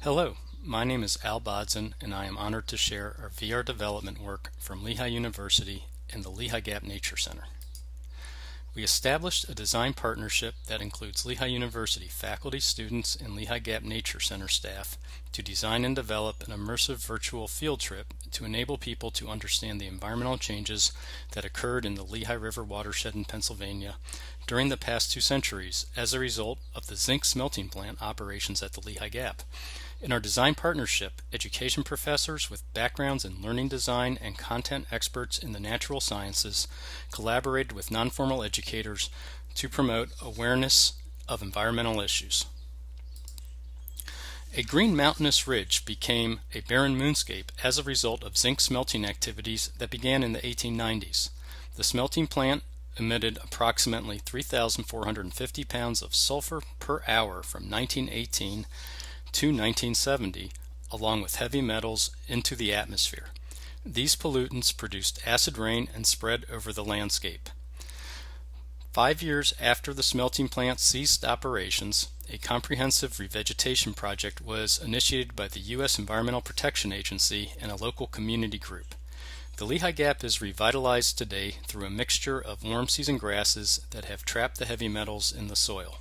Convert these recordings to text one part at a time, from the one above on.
Hello, my name is Al Bodson and I am honored to share our VR development work from Lehigh University and the Lehigh Gap Nature Center. We established a design partnership that includes Lehigh University faculty, students, and Lehigh Gap Nature Center staff to design and develop an immersive virtual field trip to enable people to understand the environmental changes that occurred in the Lehigh River watershed in Pennsylvania during the past 2 centuries as a result of the zinc smelting plant operations at the Lehigh Gap. In our design partnership, education professors with backgrounds in learning design and content experts in the natural sciences collaborated with non-formal educators to promote awareness of environmental issues. A green mountainous ridge became a barren moonscape as a result of zinc smelting activities that began in the 1890s. The smelting plant emitted approximately 3,450 pounds of sulfur per hour from 1918 to 1970, along with heavy metals, into the atmosphere. These pollutants produced acid rain and spread over the landscape. 5 years after the smelting plant ceased operations, a comprehensive revegetation project was initiated by the U.S. Environmental Protection Agency and a local community group. The Lehigh Gap is revitalized today through a mixture of warm season grasses that have trapped the heavy metals in the soil.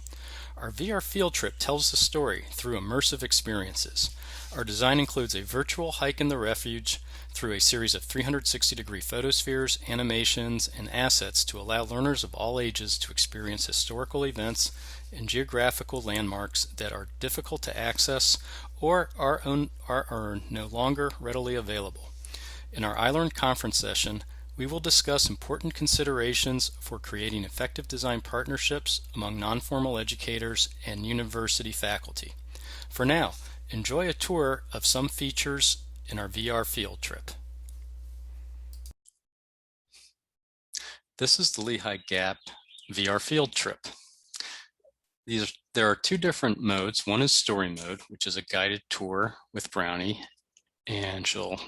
Our VR field trip tells the story through immersive experiences. Our design includes a virtual hike in the refuge through a series of 360-degree photospheres, animations, and assets to allow learners of all ages to experience historical events and geographical landmarks that are difficult to access or are no longer readily available. In our iLRN conference session, we will discuss important considerations for creating effective design partnerships among non-formal educators and university faculty. For now, enjoy a tour of some features in our VR field trip. This is the Lehigh Gap VR field trip. There are 2 different modes. One is story mode, which is a guided tour with Brownie, and she'll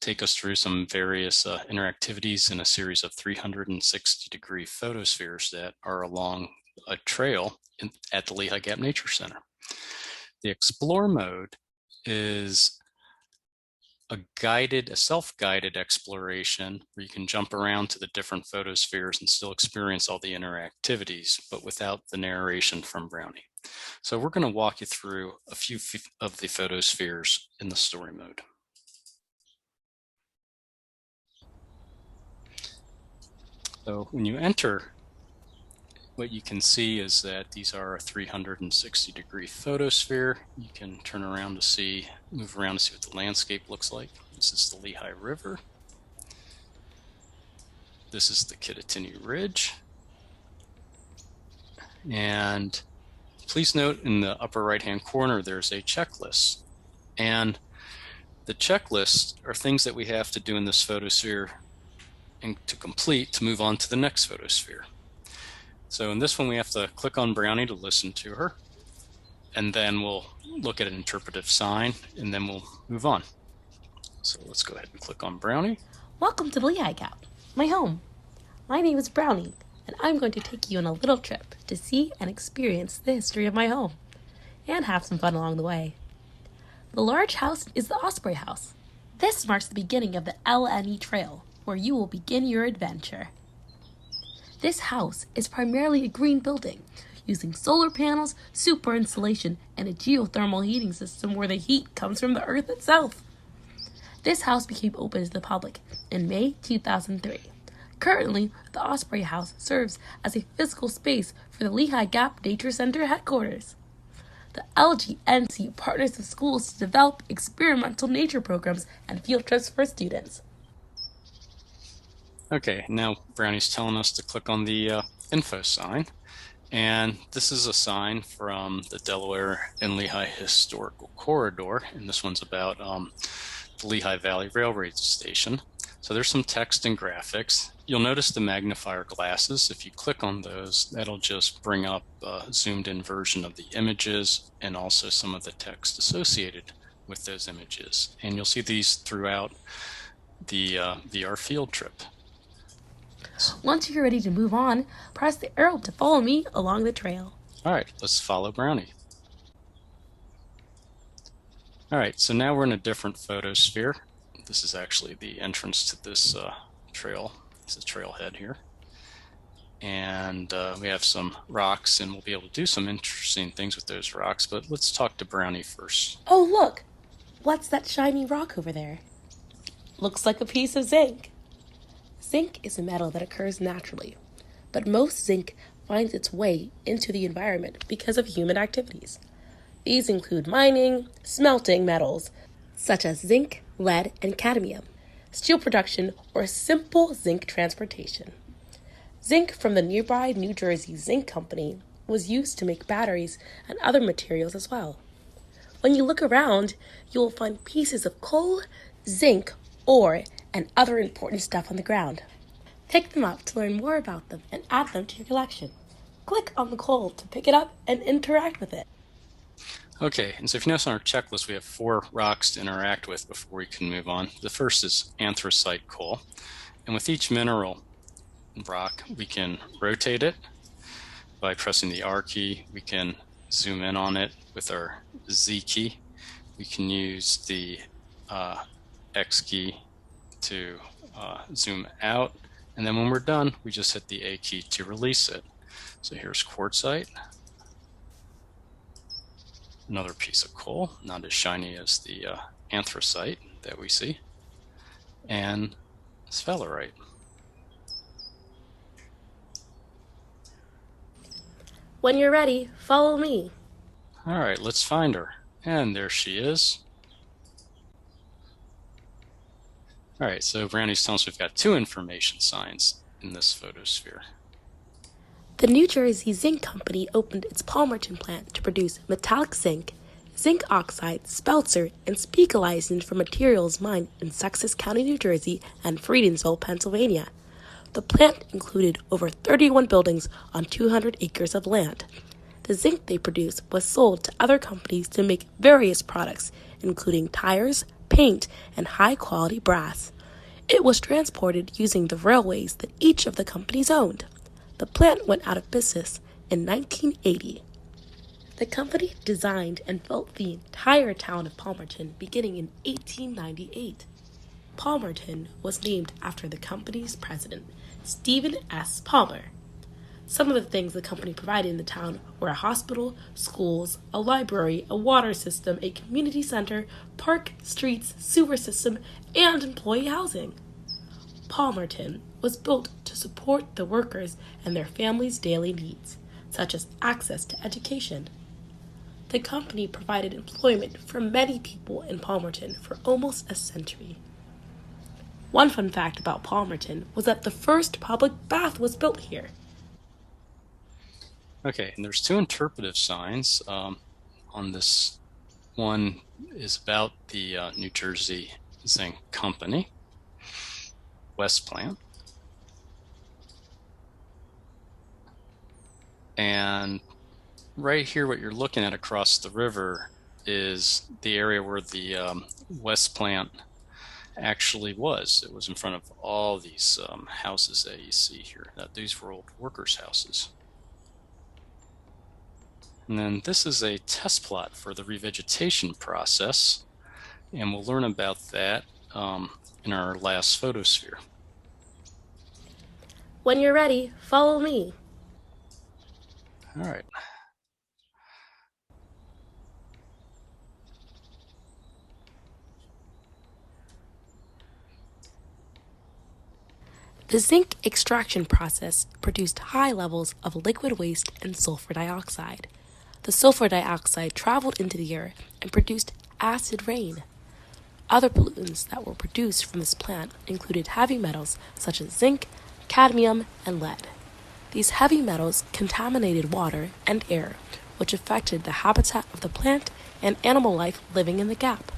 take us through some various interactivities in a series of 360-degree photospheres that are along a trail at the Lehigh Gap Nature Center. The Explore mode is a self-guided exploration where you can jump around to the different photospheres and still experience all the interactivities, but without the narration from Brownie. So we're going to walk you through a few of the photospheres in the story mode. So when you enter, what you can see is that these are a 360-degree photosphere. You can turn around to move around to see what the landscape looks like. This is the Lehigh River. This is the Kittatinny Ridge. And please note in the upper right-hand corner, there's a checklist. And the checklists are things that we have to do in this photosphere and to complete to move on to the next photosphere. So in this one, we have to click on Brownie to listen to her, and then we'll look at an interpretive sign, and then we'll move on. So let's go ahead and click on Brownie. Welcome to the Lehigh Gap, my home. My name is Brownie, and I'm going to take you on a little trip to see and experience the history of my home, and have some fun along the way. The large house is the Osprey House. This marks the beginning of the LNE Trail, where you will begin your adventure. This house is primarily a green building, using solar panels, super insulation, and a geothermal heating system where the heat comes from the earth itself. This house became open to the public in May 2003. Currently, the Osprey House serves as a physical space for the Lehigh Gap Nature Center headquarters. The LGNC partners with schools to develop experimental nature programs and field trips for students. Okay, now Brownie's telling us to click on the info sign, and this is a sign from the Delaware and Lehigh Historical Corridor, and this one's about the Lehigh Valley Railroad Station. So there's some text and graphics. You'll notice the magnifier glasses. If you click on those, that'll just bring up a zoomed in version of the images and also some of the text associated with those images. And you'll see these throughout the VR field trip. Once you're ready to move on, press the arrow to follow me along the trail. All right, let's follow Brownie. Alright, so now we're in a different photosphere. This is actually the entrance to this trail. It's a trailhead here. And we have some rocks, and we'll be able to do some interesting things with those rocks, but let's talk to Brownie first. Oh, look! What's that shiny rock over there? Looks like a piece of zinc. Zinc is a metal that occurs naturally, but most zinc finds its way into the environment because of human activities. These include mining, smelting metals, such as zinc, lead, and cadmium, steel production, or simple zinc transportation. Zinc from the nearby New Jersey Zinc Company was used to make batteries and other materials as well. When you look around, you will find pieces of coal, zinc, ore, and other important stuff on the ground. Pick them up to learn more about them and add them to your collection. Click on the coal to pick it up and interact with it. Okay, and so if you notice on our checklist, we have 4 rocks to interact with before we can move on. The first is anthracite coal, and with each mineral rock, we can rotate it by pressing the R key. We can zoom in on it with our Z key. We can use the X key to zoom out, and then when we're done, we just hit the A key to release it. So here's quartzite, another piece of coal, not as shiny as the anthracite that we see, and sphalerite. When you're ready, follow me. All right, let's find her. And there she is. All right, so Brownie's telling us we've got 2 information signs in this photosphere. The New Jersey Zinc Company opened its Palmerton plant to produce metallic zinc, zinc oxide, spelter, and specalization from materials mined in Sussex County, New Jersey, and Friedensville, Pennsylvania. The plant included over 31 buildings on 200 acres of land. The zinc they produced was sold to other companies to make various products, including tires, paint, and high-quality brass. It was transported using the railways that each of the companies owned. The plant went out of business in 1980. The company designed and built the entire town of Palmerton beginning in 1898. Palmerton was named after the company's president, Stephen S. Palmer. Some of the things the company provided in the town were a hospital, schools, a library, a water system, a community center, park, streets, sewer system, and employee housing. Palmerton was built to support the workers and their families' daily needs, such as access to education. The company provided employment for many people in Palmerton for almost a century. One fun fact about Palmerton was that the first public bath was built here. Okay, and there's 2 interpretive signs on this. One is about the New Jersey Zinc Company, West Plant. And right here, what you're looking at across the river is the area where the West Plant actually was. It was in front of all these houses that you see here. These were old workers' houses. And then this is a test plot for the revegetation process, and we'll learn about that in our last photosphere. When you're ready, follow me. All right. The zinc extraction process produced high levels of liquid waste and sulfur dioxide. The sulfur dioxide traveled into the air and produced acid rain. Other pollutants that were produced from this plant included heavy metals such as zinc, cadmium, and lead. These heavy metals contaminated water and air, which affected the habitat of the plant and animal life living in the gap.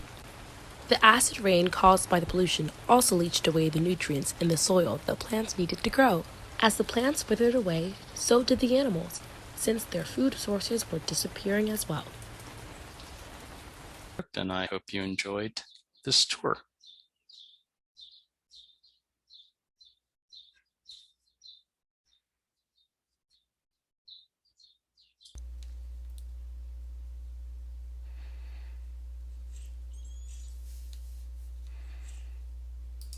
The acid rain caused by the pollution also leached away the nutrients in the soil the plants needed to grow. As the plants withered away, so did the animals, since their food sources were disappearing as well. And I hope you enjoyed this tour.